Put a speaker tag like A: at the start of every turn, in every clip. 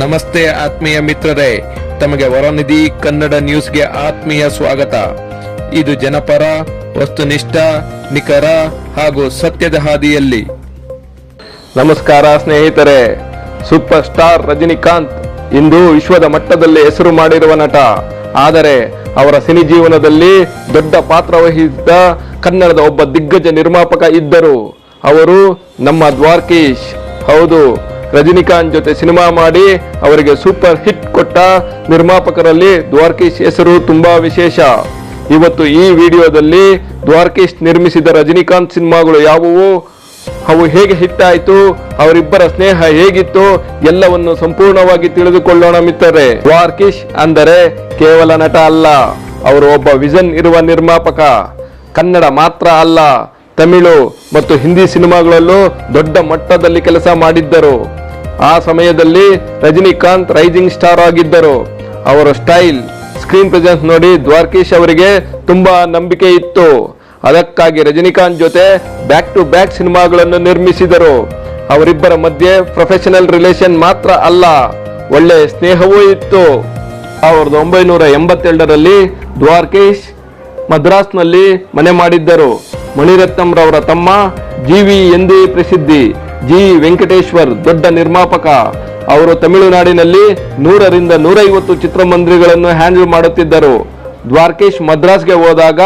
A: ನಮಸ್ತೆ ಆತ್ಮೀಯ ಮಿತ್ರರೇ, ತಮಗೆ ವರನಿಧಿ ಕನ್ನಡ ನ್ಯೂಸ್ಗೆ ಆತ್ಮೀಯ ಸ್ವಾಗತ. ಇದು ಜನಪರ, ವಸ್ತುನಿಷ್ಠ, ನಿಖರ ಹಾಗೂ ಸತ್ಯದ ಹಾದಿಯಲ್ಲಿ.
B: ನಮಸ್ಕಾರ ಸ್ನೇಹಿತರೆ. ಸೂಪರ್ ಸ್ಟಾರ್ ರಜನಿಕಾಂತ್ ಇಂದು ವಿಶ್ವದ ಮಟ್ಟದಲ್ಲಿ ಹೆಸರು ಮಾಡಿರುವ ನಟ. ಆದರೆ ಅವರ ಸಿನಿ ಜೀವನದಲ್ಲಿ ದೊಡ್ಡ ಪಾತ್ರ ವಹಿಸಿದ ಕನ್ನಡದ ಒಬ್ಬ ದಿಗ್ಗಜ ನಿರ್ಮಾಪಕ ಇದ್ದರು. ಅವರು ನಮ್ಮ ದ್ವಾರಕೀಶ್. ಹೌದು, ರಜನಿಕಾಂತ್ ಜೊತೆ ಸಿನಿಮಾ ಮಾಡಿ ಅವರಿಗೆ ಸೂಪರ್ ಹಿಟ್ ಕೊಟ್ಟ ನಿರ್ಮಾಪಕರಲ್ಲಿ ದ್ವಾರಕೀಶ್ ಹೆಸರು ತುಂಬಾ ವಿಶೇಷ. ಇವತ್ತು ಈ ವಿಡಿಯೋದಲ್ಲಿ ದ್ವಾರಕೀಶ್ ನಿರ್ಮಿಸಿದ ರಜನಿಕಾಂತ್ ಸಿನಿಮಾಗಳು ಯಾವುವು, ಅವು ಹೇಗೆ ಹಿಟ್ ಆಯಿತು, ಅವರಿಬ್ಬರ ಸ್ನೇಹ ಹೇಗಿತ್ತು ಎಲ್ಲವನ್ನು ಸಂಪೂರ್ಣವಾಗಿ ತಿಳಿದುಕೊಳ್ಳೋಣ ಮಿತ್ರರೇ. ದ್ವಾರಕೀಶ್ ಅಂದರೆ ಕೇವಲ ನಟ ಅಲ್ಲ, ಅವರು ಒಬ್ಬ ವಿಷನ್ ಇರುವ ನಿರ್ಮಾಪಕ. ಕನ್ನಡ ಮಾತ್ರ ಅಲ್ಲ, ತಮಿಳು ಮತ್ತು ಹಿಂದಿ ಸಿನಿಮಾಗಳಲ್ಲೂ ದೊಡ್ಡ ಮಟ್ಟದಲ್ಲಿ ಕೆಲಸ ಮಾಡಿದ್ದರು. ಆ ಸಮಯದಲ್ಲಿ ರಜನಿಕಾಂತ್ ರೈಸಿಂಗ್ ಸ್ಟಾರ್ ಆಗಿದ್ದರು. ಅವರ ಸ್ಟೈಲ್, ಸ್ಕ್ರೀನ್ ಪ್ರೆಸೆನ್ಸ್ ನೋಡಿ ದ್ವಾರಕೀಶ್ ಅವರಿಗೆ ತುಂಬಾ ನಂಬಿಕೆ ಇತ್ತು. ಅದಕ್ಕಾಗಿ ರಜನಿಕಾಂತ್ ಜೊತೆ ಬ್ಯಾಕ್ ಟು ಬ್ಯಾಕ್ ಸಿನಿಮಾಗಳನ್ನು ನಿರ್ಮಿಸಿದರು. ಅವರಿಬ್ಬರ ಮಧ್ಯೆ ಪ್ರೊಫೆಷನಲ್ ರಿಲೇಷನ್ ಮಾತ್ರ ಅಲ್ಲ, ಒಳ್ಳೆಯ ಸ್ನೇಹವೂ ಇತ್ತು. 1982ರಲ್ಲಿ ದ್ವಾರಕೀಶ್ ಮದ್ರಾಸ್ನಲ್ಲಿ ಮನೆ ಮಾಡಿದ್ದರು. ಮಣಿರತ್ನಂ ರವರ ತಮ್ಮ ಜಿ.ವಿ. ಎಂದೇ ಪ್ರಸಿದ್ಧಿ. ಜಿ ವೆಂಕಟೇಶ್ವರ್ ದೊಡ್ಡ ನಿರ್ಮಾಪಕ. ಅವರು ತಮಿಳುನಾಡಿನಲ್ಲಿ 100ರಿಂದ 150 ಚಿತ್ರಮಂದಿರಗಳನ್ನು ಹ್ಯಾಂಡಲ್ ಮಾಡುತ್ತಿದ್ದರು. ದ್ವಾರಕೀಶ್ ಮದ್ರಾಸ್ಗೆ ಹೋದಾಗ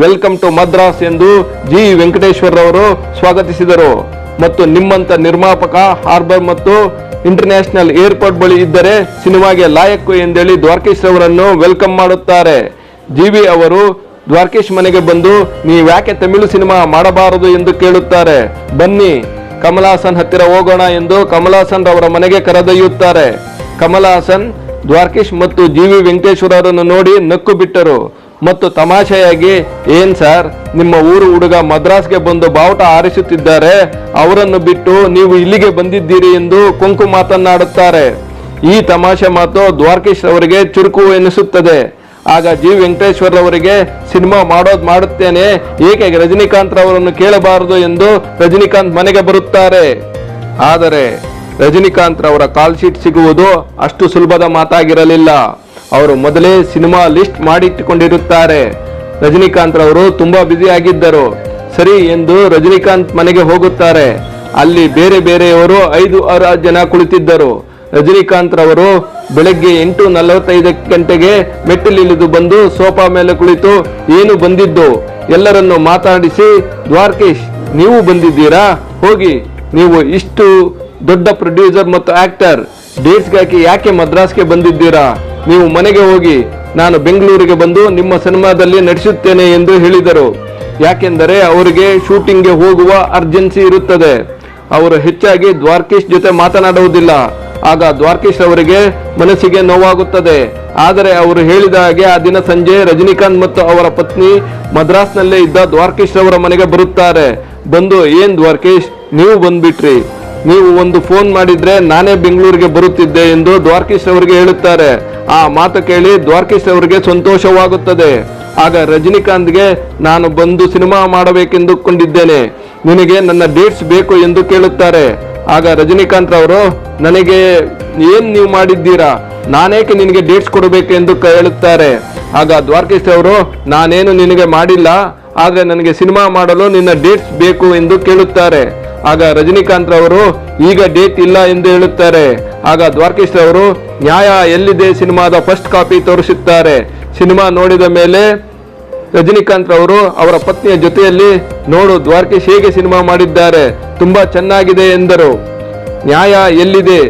B: ವೆಲ್ಕಮ್ ಟು ಮದ್ರಾಸ್ ಎಂದು ಜಿ ವೆಂಕಟೇಶ್ವರ್ ಅವರು ಸ್ವಾಗತಿಸಿದರು. ಮತ್ತು ನಿಮ್ಮಂತ ನಿರ್ಮಾಪಕ ಹಾರ್ಬರ್ ಮತ್ತು ಇಂಟರ್ನ್ಯಾಷನಲ್ ಏರ್ಪೋರ್ಟ್ ಬಳಿ ಇದ್ದರೆ ಸಿನಿಮಾಗೆ ಲಾಯಕ್ಕು ಎಂದೇಳಿ ದ್ವಾರಕೀಶ್ ಅವರನ್ನು ವೆಲ್ಕಮ್ ಮಾಡುತ್ತಾರೆ. ಜಿ.ವಿ. ಅವರು ದ್ವಾರಕೀಶ್ ಮನೆಗೆ ಬಂದು ನೀವ್ಯಾಕೆ ತಮಿಳು ಸಿನಿಮಾ ಮಾಡಬಾರದು ಎಂದು ಕೇಳುತ್ತಾರೆ. ಬನ್ನಿ ಕಮಲ್ ಹಾಸನ್ ಹತ್ತಿರ ಹೋಗೋಣ ಎಂದು ಕಮಲ್ ಹಾಸನ್ ಅವರ ಮನೆಗೆ ಕರೆದೊಯ್ಯುತ್ತಾರೆ. ಕಮಲ್ ಹಾಸನ್ ದ್ವಾರಕೀಶ್ ಮತ್ತು ಜಿ.ವಿ. ವೆಂಕಟೇಶ್ವರರನ್ನು ನೋಡಿ ನಕ್ಕು ಬಿಟ್ಟರು ಮತ್ತು ತಮಾಷೆಯಾಗಿ, ಏನ್ ಸರ್, ನಿಮ್ಮ ಊರು ಹುಡುಗ ಮದ್ರಾಸ್ಗೆ ಬಂದು ಬಾವುಟ ಹಾರಿಸುತ್ತಿದ್ದಾರೆ, ಅವರನ್ನು ಬಿಟ್ಟು ನೀವು ಇಲ್ಲಿಗೆ ಬಂದಿದ್ದೀರಿ ಎಂದು ಕೊಂಕು ಮಾತನಾಡುತ್ತಾರೆ. ಈ ತಮಾಷೆ ಮಾತು ದ್ವಾರಕೀಶ್ ಅವರಿಗೆ ಚುರುಕು ಎನಿಸುತ್ತದೆ. ಆಗ ಜಿ ವೆಂಕಟೇಶ್ವರ್ ಅವರಿಗೆ ಸಿನಿಮಾ ಮಾಡುತ್ತೇನೆ, ಏಕೆ ರಜನಿಕಾಂತ್ ಅವರನ್ನು ಕೇಳಬಾರದು ಎಂದು ರಜನಿಕಾಂತ್ ಮನೆಗೆ ಬರುತ್ತಾರೆ. ಆದರೆ ರಜನಿಕಾಂತ್ ಅವರ ಕಾಲ್ ಶೀಟ್ ಸಿಗುವುದು ಅಷ್ಟು ಸುಲಭದ ಮಾತಾಗಿರಲಿಲ್ಲ. ಅವರು ಮೊದಲೇ ಸಿನಿಮಾ ಲಿಸ್ಟ್ ಮಾಡಿಟ್ಟುಕೊಂಡಿರುತ್ತಾರೆ. ರಜನಿಕಾಂತ್ ಅವರು ತುಂಬಾ ಬ್ಯುಸಿ ಆಗಿದ್ದರು. ಸರಿ ಎಂದು ರಜನಿಕಾಂತ್ ಮನೆಗೆ ಹೋಗುತ್ತಾರೆ. ಅಲ್ಲಿ ಬೇರೆ ಬೇರೆಯವರು 5-6 ಜನ ಕುಳಿತಿದ್ದರು. ರಜನಿಕಾಂತ್ ರವರು ಬೆಳಗ್ಗೆ 8:45 ಗಂಟೆಗೆ ಮೆಟ್ಟಿಲಿಳಿದು ಬಂದು ಸೋಫಾ ಮೇಲೆ ಕುಳಿತು, ಏನು ಬಂದಿದ್ದು, ಎಲ್ಲರನ್ನು ಮಾತಾಡಿಸಿ, ದ್ವಾರಕೀಶ್ ನೀವು ಬಂದಿದ್ದೀರಾ, ಹೋಗಿ, ನೀವು ಇಷ್ಟು ದೊಡ್ಡ ಪ್ರೊಡ್ಯೂಸರ್ ಮತ್ತು ಆಕ್ಟರ್, ಡೇಟ್ಸ್ಗಾಗಿ ಯಾಕೆ ಮದ್ರಾಸ್ಗೆ ಬಂದಿದ್ದೀರಾ, ನೀವು ಮನೆಗೆ ಹೋಗಿ, ನಾನು ಬೆಂಗಳೂರಿಗೆ ಬಂದು ನಿಮ್ಮ ಸಿನಿಮಾದಲ್ಲಿ ನಟಿಸುತ್ತೇನೆ ಎಂದು ಹೇಳಿದರು. ಯಾಕೆಂದರೆ ಅವರಿಗೆ ಶೂಟಿಂಗ್ಗೆ ಹೋಗುವ ಅರ್ಜೆನ್ಸಿ ಇರುತ್ತದೆ. ಅವರು ಹೆಚ್ಚಾಗಿ ದ್ವಾರಕೀಶ್ ಜೊತೆ ಮಾತನಾಡುವುದಿಲ್ಲ. ಆಗ ದ್ವಾರಕೀಶ್ ಅವರಿಗೆ ಮನಸ್ಸಿಗೆ ನೋವಾಗುತ್ತದೆ. ಆದರೆ ಅವರು ಹೇಳಿದ ಹಾಗೆ ಆ ದಿನ ಸಂಜೆ ರಜನಿಕಾಂತ್ ಮತ್ತು ಅವರ ಪತ್ನಿ ಮದ್ರಾಸ್ನಲ್ಲೇ ಇದ್ದ ದ್ವಾರಕೀಶ್ ಅವರ ಮನೆಗೆ ಬರುತ್ತಾರೆ. ಬಂದು, ಏನ್ ದ್ವಾರಕೀಶ್ ನೀವು ಬಂದ್ಬಿಟ್ರಿ, ನೀವು ಒಂದು ಫೋನ್ ಮಾಡಿದ್ರೆ ನಾನೇ ಬೆಂಗಳೂರಿಗೆ ಬರುತ್ತಿದ್ದೆ ಎಂದು ದ್ವಾರಕೀಶ್ ಅವರಿಗೆ ಹೇಳುತ್ತಾರೆ. ಆ ಮಾತು ಕೇಳಿ ದ್ವಾರಕೀಶ್ ಅವರಿಗೆ ಸಂತೋಷವಾಗುತ್ತದೆ. ಆಗ ರಜನಿಕಾಂತ್ಗೆ, ನಾನು ಬಂದು ಸಿನಿಮಾ ಮಾಡಬೇಕೆಂದುಕೊಂಡಿದ್ದೇನೆ, ನಿನಗೆ ನನ್ನ ಡೇಟ್ಸ್ ಬೇಕು ಎಂದು ಕೇಳುತ್ತಾರೆ. ಆಗ ರಜನಿಕಾಂತ್ ಅವರು, ನನಗೆ ಏನ್ ನೀವು ಮಾಡಿದ್ದೀರಾ, ನಾನೇಕೆ ನಿನಗೆ ಡೇಟ್ಸ್ ಕೊಡಬೇಕು ಎಂದು ಹೇಳುತ್ತಾರೆ. ಆಗ ದ್ವಾರಕೀಶ್ ಅವರು, ನಾನೇನು ನಿನಗೆ ಮಾಡಿಲ್ಲ, ಆದ್ರೆ ನನಗೆ ಸಿನಿಮಾ ಮಾಡಲು ನಿನ್ನ ಡೇಟ್ಸ್ ಬೇಕು ಎಂದು ಕೇಳುತ್ತಾರೆ. ಆಗ ರಜನಿಕಾಂತ್ ಅವರು, ಈಗ ಡೇಟ್ ಇಲ್ಲ ಎಂದು ಹೇಳುತ್ತಾರೆ. ಆಗ ದ್ವಾರಕೀಶ್ ಅವರು, ನ್ಯಾಯ ಎಲ್ಲಿದೆ ಸಿನಿಮಾದ ಫಸ್ಟ್ ಕಾಪಿ ತೋರಿಸುತ್ತಾರೆ. ಸಿನಿಮಾ ನೋಡಿದ ಮೇಲೆ ರಜನಿಕಾಂತ್ ಅವರು ಅವರ ಪತ್ನಿಯ ಜೊತೆಯಲ್ಲಿ, ನೋಡು ದ್ವಾರಕೀಶ್ ಹೇಗೆ ಸಿನಿಮಾ ಮಾಡಿದ್ದಾರೆ, ತುಂಬಾ ಚೆನ್ನಾಗಿದೆ ಎಂದರು. ನ್ಯಾಯ ಎಲ್ಲಿದೆ,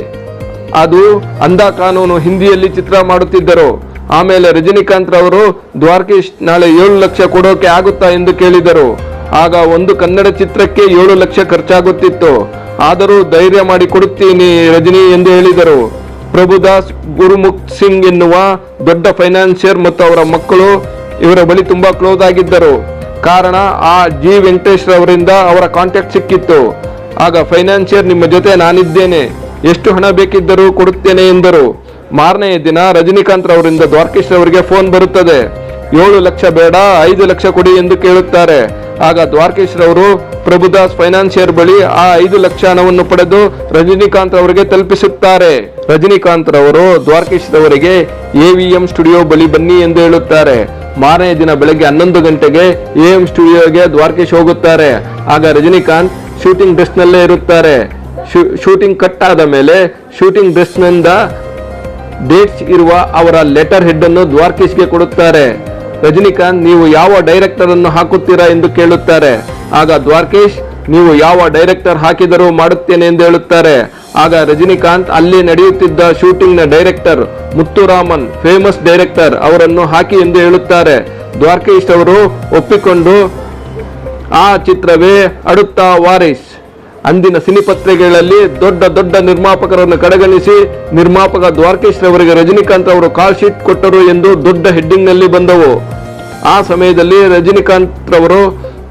B: ಅದು ಅಂಧ ಕಾನೂನು ಹಿಂದಿಯಲ್ಲಿ ಚಿತ್ರ ಮಾಡುತ್ತಿದ್ದರು. ಆಮೇಲೆ ರಜನಿಕಾಂತ್ ಅವರು, ದ್ವಾರಕೀಶ್ ನಾಳೆ 7 ಲಕ್ಷ ಕೊಡೋಕೆ ಆಗುತ್ತಾ ಎಂದು ಕೇಳಿದರು. ಆಗ ಒಂದು ಕನ್ನಡ ಚಿತ್ರಕ್ಕೆ 7 ಲಕ್ಷ ಖರ್ಚಾಗುತ್ತಿತ್ತು. ಆದರೂ ಧೈರ್ಯ ಮಾಡಿ ಕೊಡುತ್ತೀನಿ ರಜನಿ ಎಂದು ಹೇಳಿದರು. ಪ್ರಭುದಾಸ್ ಗುರುಮುಖ್ ಸಿಂಗ್ ಎನ್ನುವ ದೊಡ್ಡ ಫೈನಾನ್ಸಿಯರ್ ಮತ್ತು ಅವರ ಮಕ್ಕಳು ಇವರ ಬಳಿ ತುಂಬಾ ಕ್ಲೋಸ್ ಆಗಿದ್ದರು. ಕಾರಣ ಆ ಜಿ ವೆಂಕಟೇಶ್ ಅವರಿಂದ ಅವರ ಕಾಂಟ್ಯಾಕ್ಟ್ ಸಿಕ್ಕಿತ್ತು. ಆಗ ಫೈನಾನ್ಸಿಯರ್, ನಿಮ್ಮ ಜೊತೆ ನಾನಿದ್ದೇನೆ, ಎಷ್ಟು ಹಣ ಬೇಕಿದ್ದರೂ ಕೊಡುತ್ತೇನೆ ಎಂದರು. ಮಾರನೆಯ ದಿನ ರಜನಿಕಾಂತ್ ಅವರಿಂದ ದ್ವಾರಕೀಶ್ ಅವರಿಗೆ ಫೋನ್ ಬರುತ್ತದೆ. 7 ಲಕ್ಷ ಬೇಡ, 5 ಲಕ್ಷ ಕೊಡಿ ಎಂದು ಕೇಳುತ್ತಾರೆ. ಆಗ ದ್ವಾರಕೀಶ್ ಅವರು, ಪ್ರಭುದಾಸ್ ಫೈನಾನ್ಸಿಯರ್ ಬಳಿ ಆ 5 ಲಕ್ಷ ಹಣವನ್ನು ಪಡೆದು ರಜನಿಕಾಂತ್ ಅವರಿಗೆ ತಲುಪಿಸುತ್ತಾರೆ. ರಜನಿಕಾಂತ್ ರವರು ದ್ವಾರಕೀಶ್ ರವರಿಗೆ AVM ಸ್ಟುಡಿಯೋ ಬಳಿ ಬನ್ನಿ ಎಂದು ಹೇಳುತ್ತಾರೆ. ಮಾರನೇ ದಿನ ಬೆಳಗ್ಗೆ 11 ಗಂಟೆಗೆ AM ಸ್ಟುಡಿಯೋಗೆ ದ್ವಾರಕೀಶ್ ಹೋಗುತ್ತಾರೆ. ಆಗ ರಜನಿಕಾಂತ್ ಶೂಟಿಂಗ್ ಡ್ರೆಸ್ ನಲ್ಲೇ ಇರುತ್ತಾರೆ. ಶೂಟಿಂಗ್ ಕಟ್ ಆದ ಮೇಲೆ ಶೂಟಿಂಗ್ ಡ್ರೆಸ್ ನಿಂದ ಡೇಟ್ಸ್ ಇರುವ ಅವರ ಲೆಟರ್ ಹೆಡ್ ಅನ್ನು ದ್ವಾರಕೀಶ್ಗೆ ಕೊಡುತ್ತಾರೆ. ರಜನಿಕಾಂತ್, ನೀವು ಯಾವ ಡೈರೆಕ್ಟರ್ ಅನ್ನು ಹಾಕುತ್ತೀರಾ ಎಂದು ಕೇಳುತ್ತಾರೆ. ಆಗ ದ್ವಾರಕೀಶ್, ನೀವು ಯಾವ ಡೈರೆಕ್ಟರ್ ಹಾಕಿದರೂ ಮಾಡುತ್ತೇನೆ ಎಂದು ಹೇಳುತ್ತಾರೆ. ಆಗ ರಜನಿಕಾಂತ್ ಅಲ್ಲಿ ನಡೆಯುತ್ತಿದ್ದ ಶೂಟಿಂಗ್ ನ ಡೈರೆಕ್ಟರ್ ಮುತ್ತುರಾಮನ್, ಫೇಮಸ್ ಡೈರೆಕ್ಟರ್, ಅವರನ್ನು ಹಾಕಿ ಎಂದು ಹೇಳುತ್ತಾರೆ. ದ್ವಾರಕೀಶ್ ಅವರು ಒಪ್ಪಿಕೊಂಡು ಆ ಚಿತ್ರವೇ ಅಡುತ್ತಾ ವಾರಿಸ್. ಅಂದಿನ ಸಿನಿಪತ್ರಿಕೆಗಳಲ್ಲಿ ದೊಡ್ಡ ದೊಡ್ಡ ನಿರ್ಮಾಪಕರನ್ನು ಕಡೆಗಣಿಸಿ ನಿರ್ಮಾಪಕ ದ್ವಾರಕೀಶ್ ರವರಿಗೆ ರಜನಿಕಾಂತ್ ಅವರು ಕಾಲ್ ಶೀಟ್ ಕೊಟ್ಟರು ಎಂದು ದೊಡ್ಡ ಹೆಡ್ಡಿಂಗ್ ನಲ್ಲಿ ಬಂದವು. ಆ ಸಮಯದಲ್ಲಿ ರಜನಿಕಾಂತ್ ರವರು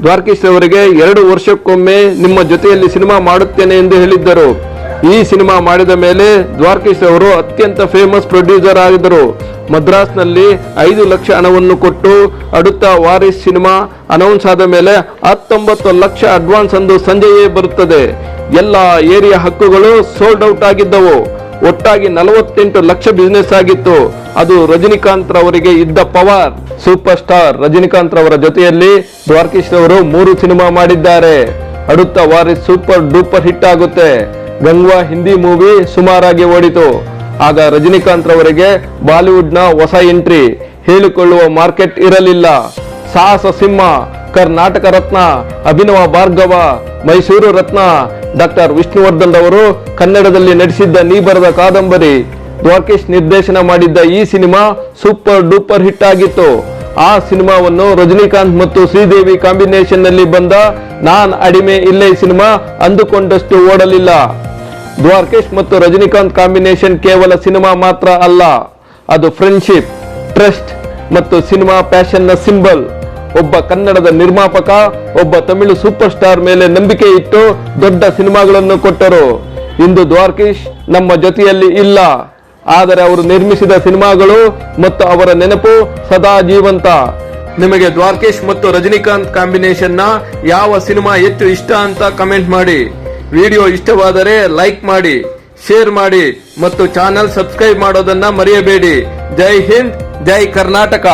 B: ದ್ವಾರಕೀಶ್ ರವರಿಗೆ 2 ವರ್ಷಕ್ಕೊಮ್ಮೆ ನಿಮ್ಮ ಜೊತೆಯಲ್ಲಿ ಸಿನಿಮಾ ಮಾಡುತ್ತೇನೆ ಎಂದು ಹೇಳಿದ್ದರು. ಈ ಸಿನಿಮಾ ಮಾಡಿದ ಮೇಲೆ ದ್ವಾರಕೀಶ್ ಅವರು ಅತ್ಯಂತ ಫೇಮಸ್ ಪ್ರೊಡ್ಯೂಸರ್ ಆಗಿದ್ದರು. ಮದ್ರಾಸ್ನಲ್ಲಿ 5 ಲಕ್ಷ ಹಣವನ್ನು ಕೊಟ್ಟು ಅಡುತ್ತಾ ವಾರಿಸ್ ಸಿನಿಮಾ ಅನೌನ್ಸ್ ಆದ ಮೇಲೆ 19 ಲಕ್ಷ ಅಡ್ವಾನ್ಸ್ ಅಂದು ಸಂಜೆಯೇ ಬರುತ್ತದೆ. ಎಲ್ಲ ಏರಿಯಾ ಹಕ್ಕುಗಳು ಸೋಲ್ಡ್ ಔಟ್ ಆಗಿದ್ದವು. ಒಟ್ಟಾಗಿ 48 ಲಕ್ಷ ಬಿಸಿನೆಸ್ ಆಗಿತ್ತು. ಅದು ರಜನಿಕಾಂತ್ ರವರಿಗೆ ಇದ್ದ ಪವರ್. ಸೂಪರ್ ಸ್ಟಾರ್ ರಜನಿಕಾಂತ್ ರವರ ಜೊತೆಯಲ್ಲಿ ದ್ವಾರಕೀಶ್ ರವರು 3 ಸಿನಿಮಾ ಮಾಡಿದ್ದಾರೆ. ಅಡುತ್ತಾ ವಾರಿಸ್ ಸೂಪರ್ ಡೂಪರ್ ಹಿಟ್ ಆಗುತ್ತೆ. ಗಂಗ್ವಾ ಹಿಂದಿ ಮೂವಿ ಸುಮಾರಾಗಿ ಓಡಿತು. ಆಗ ರಜನಿಕಾಂತ್ ರವರಿಗೆ ಬಾಲಿವುಡ್ ನ ಹೊಸ ಎಂಟ್ರಿ, ಹೇಳಿಕೊಳ್ಳುವ ಮಾರ್ಕೆಟ್ ಇರಲಿಲ್ಲ. ಸಾಹಸ ಸಿಂಹ, ಕರ್ನಾಟಕ ರತ್ನ, ಅಭಿನವ ಭಾರ್ಗವ, ಮೈಸೂರು ರತ್ನ ಡಾಕ್ಟರ್ ವಿಷ್ಣುವರ್ಧನ್ ರವರು ಕನ್ನಡದಲ್ಲಿ ನಡೆಸಿದ್ದ ನೀ ಬರೆದ ಕಾದಂಬರಿ, ದ್ವಾರಕೀಶ್ ನಿರ್ದೇಶನ ಮಾಡಿದ್ದ ಈ ಸಿನಿಮಾ ಸೂಪರ್ ಡೂಪರ್ ಹಿಟ್ ಆಗಿತ್ತು. ಆ ಸಿನಿಮಾವನ್ನು ರಜನಿಕಾಂತ್ ಮತ್ತು ಶ್ರೀದೇವಿ ಕಾಂಬಿನೇಷನ್ ನಲ್ಲಿ ಬಂದ ನಾನ್ ಅಡಿಮೆ ಇಲ್ಲೇ ಸಿನಿಮಾ ಅಂದುಕೊಂಡಷ್ಟು ಓಡಲಿಲ್ಲ. ದ್ವಾರಕೀಶ್ ಮತ್ತು ರಜನಿಕಾಂತ್ ಕಾಂಬಿನೇಷನ್ ಕೇವಲ ಸಿನಿಮಾ ಮಾತ್ರ ಅಲ್ಲ, ಅದು ಫ್ರೆಂಡ್ಶಿಪ್, ಟ್ರಸ್ಟ್ ಮತ್ತು ಸಿನಿಮಾ ಪ್ಯಾಷನ್ ನ ಸಿಂಬಲ್. ಒಬ್ಬ ಕನ್ನಡದ ನಿರ್ಮಾಪಕ ಒಬ್ಬ ತಮಿಳು ಸೂಪರ್ ಸ್ಟಾರ್ ಮೇಲೆ ನಂಬಿಕೆ ಇಟ್ಟು ದೊಡ್ಡ ಸಿನಿಮಾಗಳನ್ನು ಕೊಟ್ಟರು. ಇಂದು ದ್ವಾರಕೀಶ್ ನಮ್ಮ ಜೊತೆಯಲ್ಲಿ ಇಲ್ಲ, ಆದರೆ ಅವರು ನಿರ್ಮಿಸಿದ ಸಿನಿಮಾಗಳು ಮತ್ತು ಅವರ ನೆನಪು ಸದಾ ಜೀವಂತ. ನಿಮಗೆ ದ್ವಾರಕೀಶ್ ಮತ್ತು ರಜನಿಕಾಂತ್ ಕಾಂಬಿನೇಷನ್ ನ ಯಾವ ಸಿನಿಮಾ ಹೆಚ್ಚು ಇಷ್ಟ ಅಂತ ಕಮೆಂಟ್ ಮಾಡಿ. ವಿಡಿಯೋ ಇಷ್ಟವಾದರೆ ಲೈಕ್ ಮಾಡಿ, ಶೇರ್ ಮಾಡಿ ಮತ್ತು ಚಾನೆಲ್ ಸಬ್ಸ್ಕ್ರೈಬ್ ಮಾಡೋದನ್ನ ಮರೆಯಬೇಡಿ. ಜೈ ಹಿಂದ್, ಜೈ ಕರ್ನಾಟಕ.